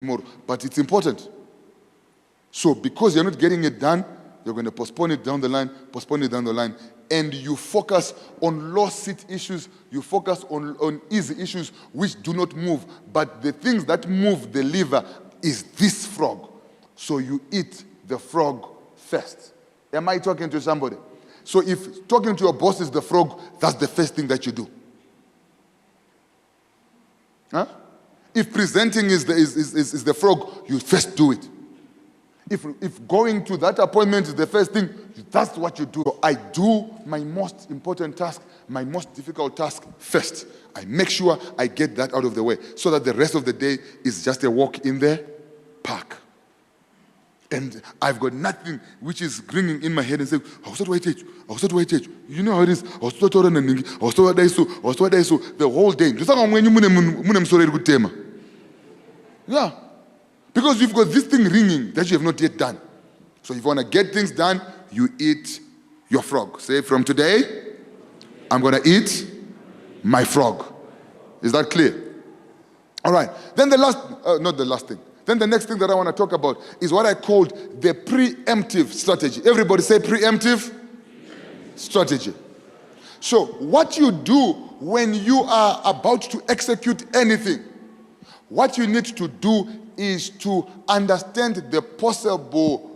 tomorrow, but it's important. So because you're not getting it done, you're going to postpone it down the line, and you focus on low-seat issues, you focus on easy issues which do not move, but the things that move the liver is this frog. So you eat the frog first. Am I talking to somebody? So if talking to your boss is the frog, that's the first thing that you do. Huh? If presenting is the frog, you first do it. If going to that appointment is the first thing, that's what you do. So I do my most important task, my most difficult task first. I make sure I get that out of the way so that the rest of the day is just a walk in the park. And I've got nothing which is ringing in my head and saying, you know how it is, the whole day. Yeah. Because you've got this thing ringing that you have not yet done. So if you want to get things done, you eat your frog. Say, from today, I'm going to eat my frog. Is that clear? All right. Then Then the next thing that I want to talk about is what I called the preemptive strategy. Everybody say preemptive strategy. So what you do when you are about to execute anything, what you need to do is to understand the possible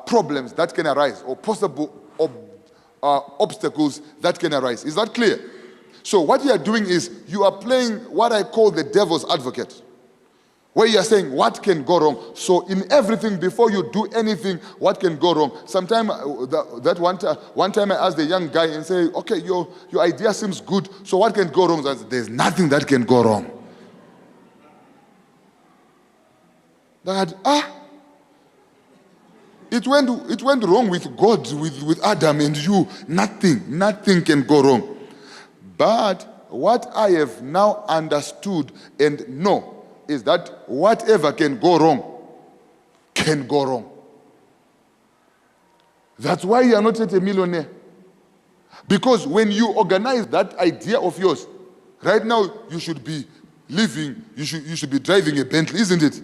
problems that can arise, or possible obstacles that can arise. Is that clear? So what you are doing is you are playing what I call the devil's advocate, where you are saying what can go wrong. So in everything, before you do anything, what can go wrong? Sometime one time I asked a young guy and say, okay, your idea seems good, so what can go wrong? I said, there's nothing that can go wrong. It went wrong with God, with Adam and you. Nothing can go wrong. But what I have now understood and know is that whatever can go wrong, can go wrong. That's why you are not yet a millionaire. Because when you organize that idea of yours, right now you should be living, you should be driving a Bentley, isn't it?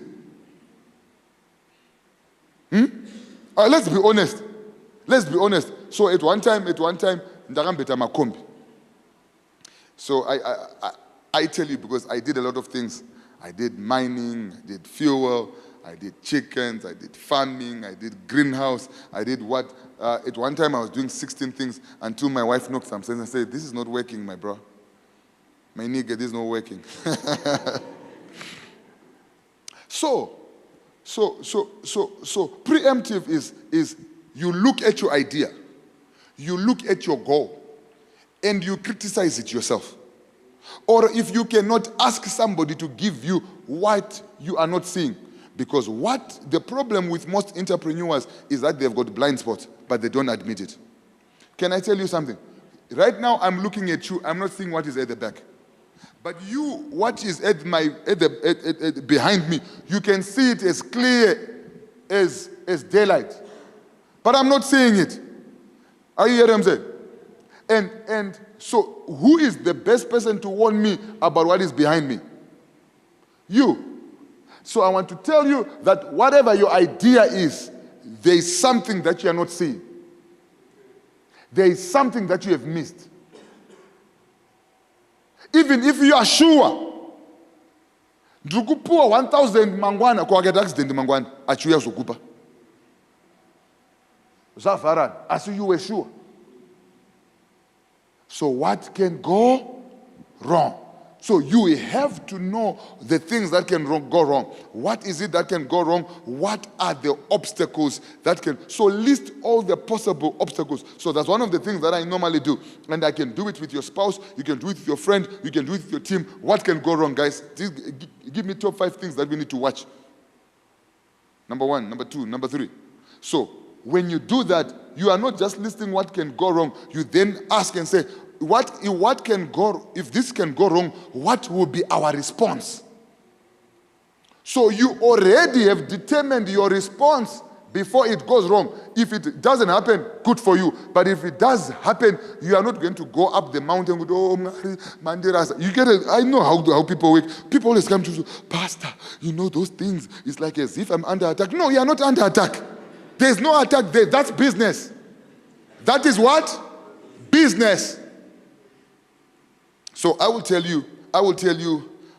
Let's be honest. So at one time, ndakambeta makombi. So I tell you, because I did a lot of things. I did mining, I did fuel, I did chickens, I did farming, I did greenhouse, I did what? At one time I was doing 16 things until my wife knocked some sense and said, this is not working, my bro. My nigga, this is not working. So preemptive is you look at your idea, you look at your goal, and you criticize it yourself. Or if you cannot, ask somebody to give you what you are not seeing. Because what the problem with most entrepreneurs is that they've got blind spots, but they don't admit it. Can I tell you something? Right now, I'm looking at you. I'm not seeing what is at the back. But you, what is behind me, you can see it as clear as daylight. But I'm not seeing it. Are you hearing what I'm saying? And so who is the best person to warn me about what is behind me? You. So I want to tell you that whatever your idea is, there is something that you are not seeing. There is something that you have missed. Even if you are sure, ndikupuwa 1,000 mangwana kwa get accident mangwana achuya zokupa. Zafaran, as you were sure. So what can go wrong? So you have to know the things that can go wrong. What is it that can go wrong? What are the obstacles that can... So list all the possible obstacles. So that's one of the things that I normally do. And I can do it with your spouse. You can do it with your friend. You can do it with your team. What can go wrong, guys? Give me top 5 things that we need to watch. Number 1, number 2, number 3. So when you do that, you are not just listing what can go wrong. You then ask and say, what can go, if this can go wrong, what will be our response? So you already have determined your response before it goes wrong. If it doesn't happen, good for you. But if it does happen, you are not going to go up the mountain with, oh, Mandiras. You get it? I know how people work. People always come to you, Pastor, you know those things. It's like as if I'm under attack. No, you are not under attack. There's no attack there. That's business. That is what? Business. So I will tell you,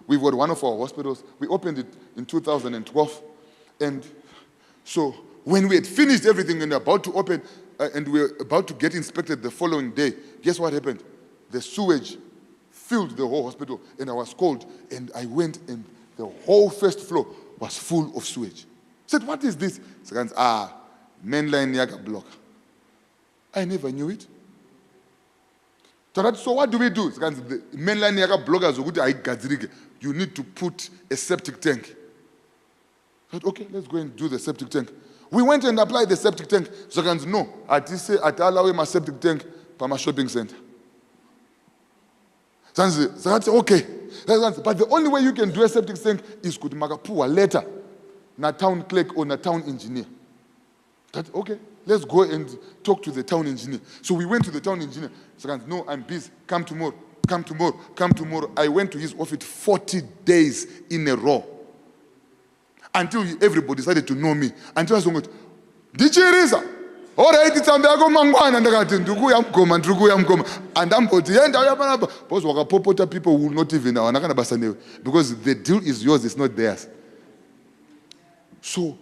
we've got one of our hospitals. We opened it in 2012. And so when we had finished everything and about to open, and we were about to get inspected the following day, guess what happened? The sewage filled the whole hospital, and I was called, and I went, and the whole first floor was full of sewage. I said, what is this? Mainline Yaga block. I never knew it. So what do we do? The mainline Yaga blockers, you need to put a septic tank. I said, okay, let's go and do the septic tank. We went and applied the septic tank. So no, I say I allow my septic tank for my shopping center. So I said, okay. But the only way you can do a septic tank is to make a letter na town clerk or na town engineer. That okay, let's go and talk to the town engineer. So we went to the town engineer. So no, I'm busy. Come tomorrow. Come tomorrow. Come tomorrow. I went to his office 40 days in a row. Until everybody decided to know me. Until I was going, CHIRISA. All right, it's a go mangwana ndakati ndukuyamgoma and I'm going to end because wakapopota people will not even know because the deal is yours, it's not theirs. So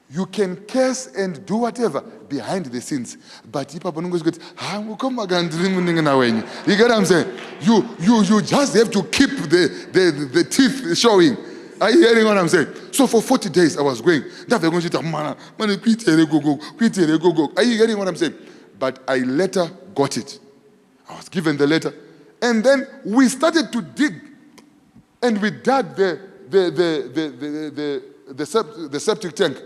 you can curse and do whatever behind the scenes, but you get what I'm saying? You just have to keep the teeth showing. Are you hearing what I'm saying? So for 40 days I was going. Are you hearing what I'm saying? But I later got it. I was given the letter. And then we started to dig. And we dug the septic tank.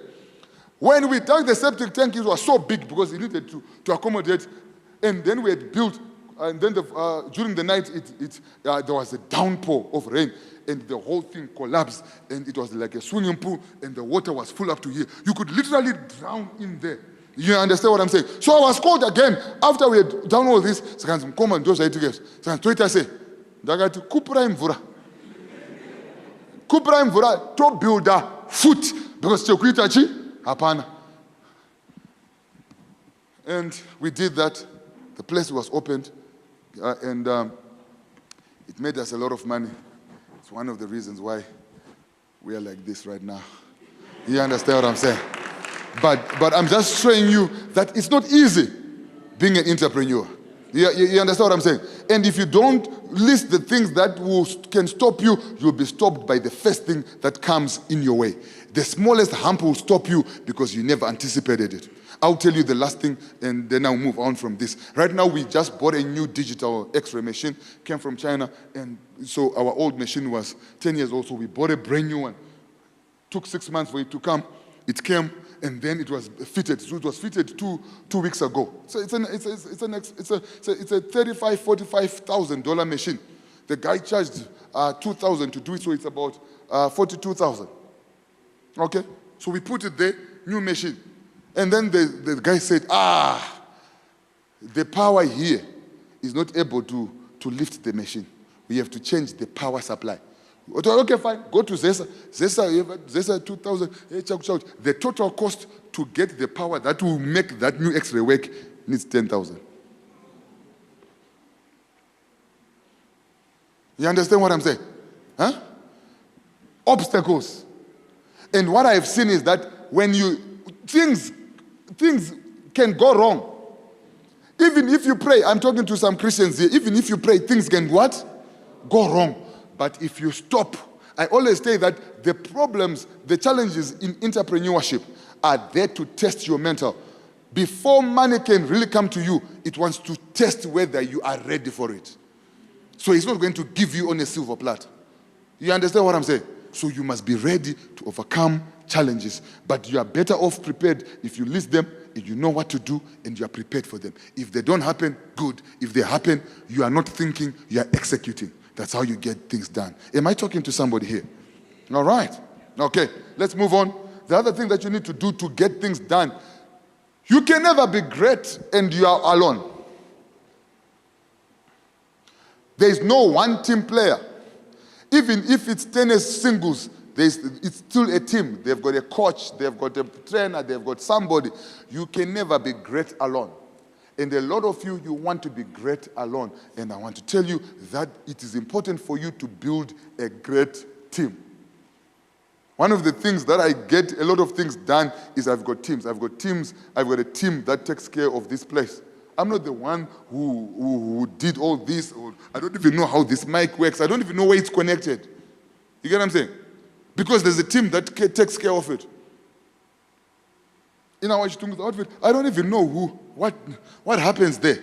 When we dug the septic tank, it was so big because it needed to accommodate. And then we had built, and then during the night, there was a downpour of rain. And the whole thing collapsed, and it was like a swimming pool, and the water was full up to here. You could literally drown in there. You understand what I'm saying? So I was called again after we had done all this. Come and do it together. So I say, Kupra imvura to build a foot because Chokwitachi hapana. And we did that. The place was opened, and it made us a lot of money. It's one of the reasons why we are like this right now. You understand what I'm saying? But I'm just showing you that it's not easy being an entrepreneur. You understand what I'm saying? And if you don't list the things that can stop you, you'll be stopped by the first thing that comes in your way. The smallest hump will stop you because you never anticipated it. I'll tell you the last thing, and then I'll move on from this. Right now, we just bought a new digital X-ray machine, came from China, and so our old machine was 10 years old, so we bought a brand new one. Took 6 months for it to come. It came, and then it was fitted. So it was fitted two weeks ago. So it's a $45,000 machine. The guy charged $2,000 to do it, so it's about $42,000. Okay, so we put it there, new machine. And then the guy said, the power here is not able to lift the machine. We have to change the power supply. Okay, fine. Go to Zesa. Zesa 2,000. The total cost to get the power that will make that new X-ray work needs 10,000. You understand what I'm saying? Huh? Obstacles. And what I've seen is that when things can go wrong. Even if you pray, I'm talking to some Christians here, even if you pray, things can what? Go wrong. But if you stop, I always say that the problems, the challenges in entrepreneurship are there to test your mental. Before money can really come to you, it wants to test whether you are ready for it. So it's not going to give you on a silver platter. You understand what I'm saying? So you must be ready to overcome challenges. But you are better off prepared if you list them, and you know what to do, and you are prepared for them. If they don't happen, good. If they happen, you are not thinking, you are executing. That's how you get things done. Am I talking to somebody here? All right. Okay, let's move on. the other thing that you need to do to get things done, you can never be great and you are alone. There is no one team player. Even if it's tennis singles, it's still a team. They've got a coach, they've got a trainer, they've got somebody. You can never be great alone. And a lot of you want to be great alone. And I want to tell you that it is important for you to build a great team. One of the things that I get a lot of things done is I've got teams. I've got a team that takes care of this place. I'm not the one who did all this. Or I don't even know how this mic works. I don't even know where it's connected. You get what I'm saying? Because there's a team that takes care of it. In our outfit, I don't even know what happens there.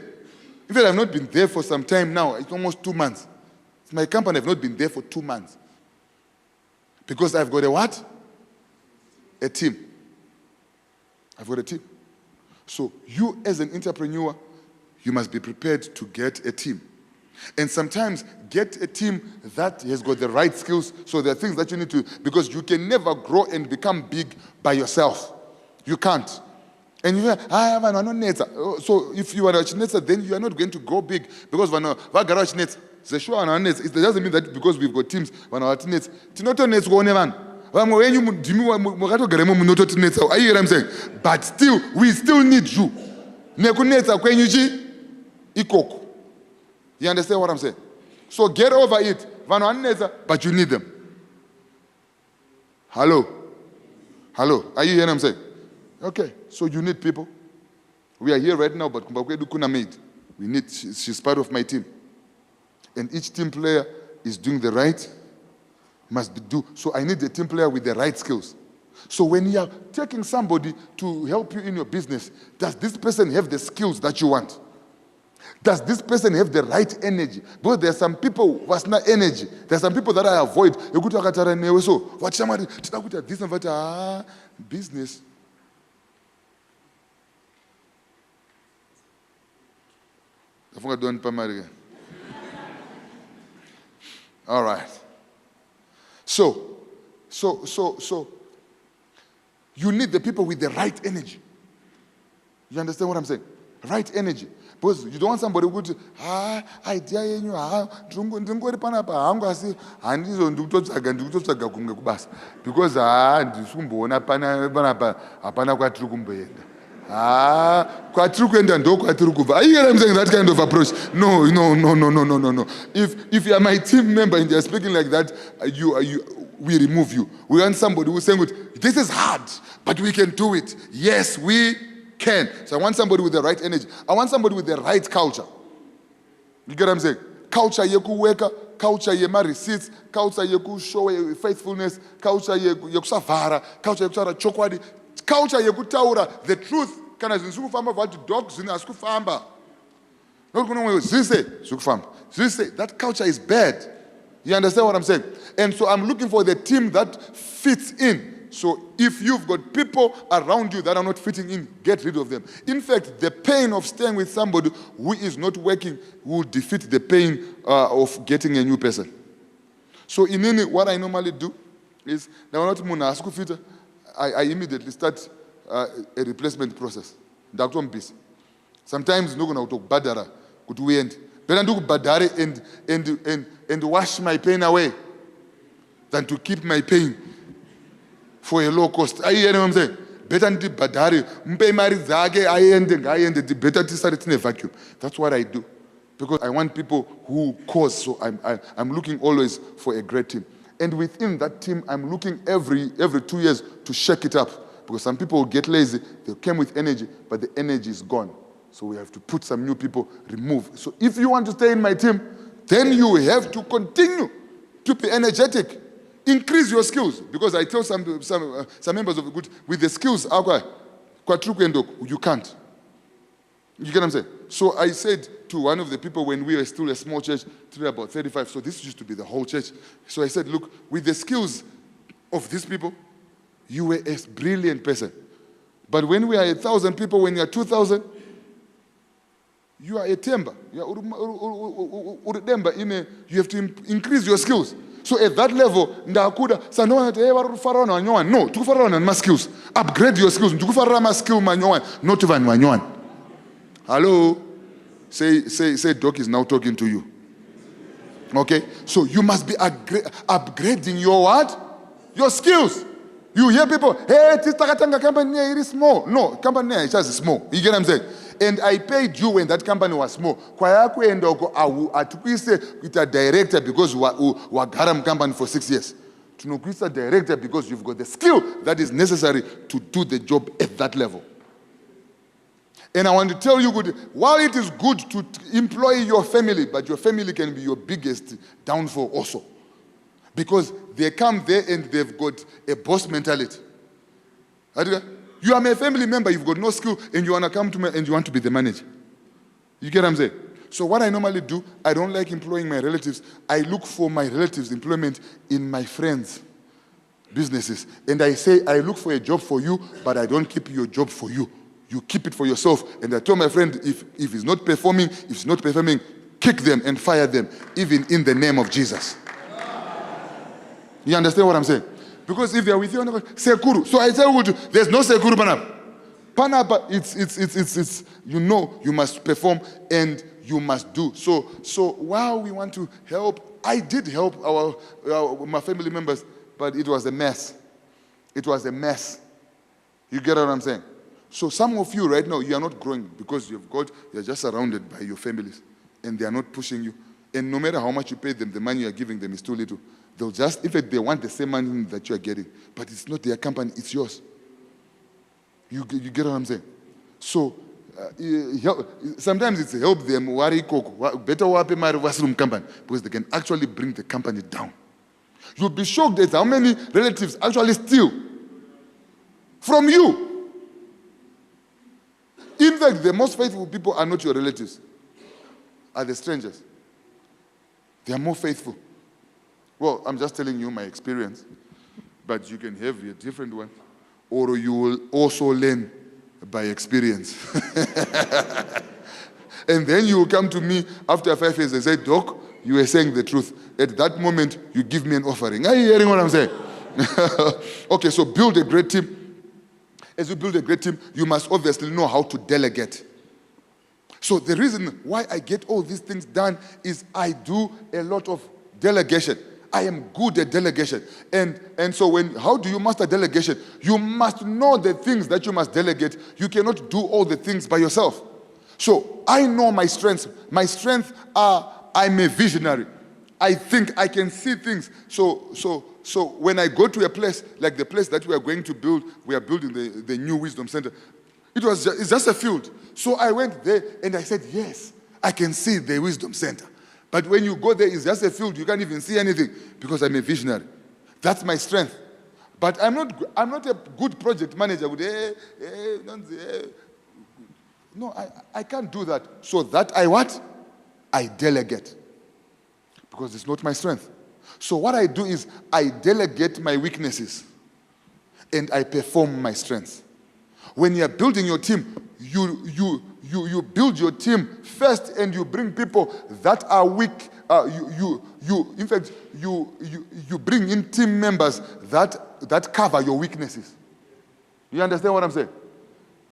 In fact, I've not been there for some time now. It's almost 2 months. It's my company, I've not been there for 2 months. Because I've got a what? A team. I've got a team. So you as an entrepreneur, you must be prepared to get a team. And sometimes get a team that has got the right skills. So there are things that you need to, because you can never grow and become big by yourself. You can't. And you say, so if you are a chinetsa, then you are not going to go big. Because when garage nets, the show on our nets, it doesn't mean that because we've got teams when our nets, tinoto nets go never. Are you what I'm saying? But still, we still need you. You understand what I'm saying? So get over it. But you need them. Hello? Are you hearing what I'm saying? Okay, so you need people. We are here right now, but we need, she's part of my team. And each team player is doing the right, so I need a team player with the right skills. So when you are taking somebody to help you in your business, does this person have the skills that you want? Does this person have the right energy? Because there are some people who have no energy. There are some people that I avoid. So, what business. All right. So, you need the people with the right energy. You understand what I'm saying? Right energy. Because you don't want somebody who would, idea in you, because are you saying that kind of approach? No. If you are my team member and you're speaking like that, we remove you. We want somebody who's saying, this is hard, but we can do it. Yes, we can. So I want somebody with the right energy. I want somebody with the right culture. You get what I'm saying? Culture yeku weka, culture yema receipts, culture yeku show faithfulness, culture yeku savara, culture yeku chokwadi, culture yeku taura, the truth. Kana zinsuku famba vati dogs zina asku famba. That culture is bad. You understand what I'm saying? And so I'm looking for the team that fits in. So if you've got people around you that are not fitting in, get rid of them. In fact, the pain of staying with somebody who is not working will defeat the pain of getting a new person. So in any, what I normally do is, I immediately start a replacement process. Sometimes no gonna talk badara, good we end. Then I do badare and wash my pain away than to keep my pain for a low cost. Are you hearing what I'm saying? Better than badare, mpe mari zage I end better to start in a vacuum. That's what I do. Because I want people who cause, so I'm looking always for a great team. And within that team, I'm looking every 2 years to shake it up. Because some people will get lazy, they came with energy, but the energy is gone. So we have to put some new people, remove. So if you want to stay in my team, then you have to continue to be energetic. Increase your skills. Because I tell some members of the group, with the skills, you can't. You get what I'm saying? So I said to one of the people when we were still a small church, about 35, so this used to be the whole church. So I said, look, with the skills of these people, you were a brilliant person. But when we are 1,000 people, when you are 2,000, you are a temba. You have to increase your skills. So at that level, ndakuda sanona te varufara vanhu no, tikufara vanhu vane skills. Upgrade your skills. Tikufarira ma skill manyowani, not vanhu vanyowani. Hello? Say Doc is now talking to you. Okay? So you must be upgrading your what? Your skills. You hear people, hey, this company it is small. No, company is just small. You get what I'm saying? And I paid you when that company was small. Kwa yako endoko atukwise with a director because wagaram company for 6 years. Tunokwisa director because you've got the skill that is necessary to do the job at that level. And I want to tell you, while it is good to employ your family, but your family can be your biggest downfall also. Because they come there and they've got a boss mentality. You are my family member, you've got no skill, and you want to come to me and you want to be the manager. You get what I'm saying? So what I normally do, I don't like employing my relatives. I look for my relatives' employment in my friends' businesses. And I say, I look for a job for you, but I don't keep your job for you. You keep it for yourself. And I tell my friend, if he's not performing, kick them and fire them, even in the name of Jesus. You understand what I'm saying? Because if they're with you, sekuru. So I tell you, there's no sekuru panapa. Panapa, it's you must perform and you must do. So while we want to help, I did help my family members, but it was a mess. It was a mess. You get what I'm saying? So some of you right now, you are not growing because you're just surrounded by your families and they are not pushing you. And no matter how much you pay them, the money you are giving them is too little. They'll just, if they want the same money that you are getting, but it's not their company, it's yours. You get what I'm saying? So sometimes it's help them worry better wape mari wasroom company because they can actually bring the company down. You'll be shocked at how many relatives actually steal from you. In fact, the most faithful people are not your relatives, are the strangers. They are more faithful. Well, I'm just telling you my experience, but you can have a different one, or you will also learn by experience. And then you will come to me after 5 years and say, Doc, you were saying the truth. At that moment, you give me an offering. Are you hearing what I'm saying? Okay, so build a great team. As you build a great team, you must obviously know how to delegate. So the reason why I get all these things done is I do a lot of delegation. I am good at delegation. And so how do you master delegation? You must know the things that you must delegate. You cannot do all the things by yourself. So I know my strengths. My strengths are I'm a visionary. I think I can see things. So when I go to a place, like the place that we are going to build, we are building the new wisdom center. It's just a field. So I went there and I said, yes, I can see the wisdom center. But when you go there, it's just a field. You can't even see anything because I'm a visionary. That's my strength. But I'm not a good project manager. No, I can't do that. So that I delegate. Because it's not my strength. So what I do is I delegate my weaknesses and I perform my strengths. When you're building your team, you build your team first and you bring people that are weak. In fact, you bring in team members that cover your weaknesses. You understand what I'm saying?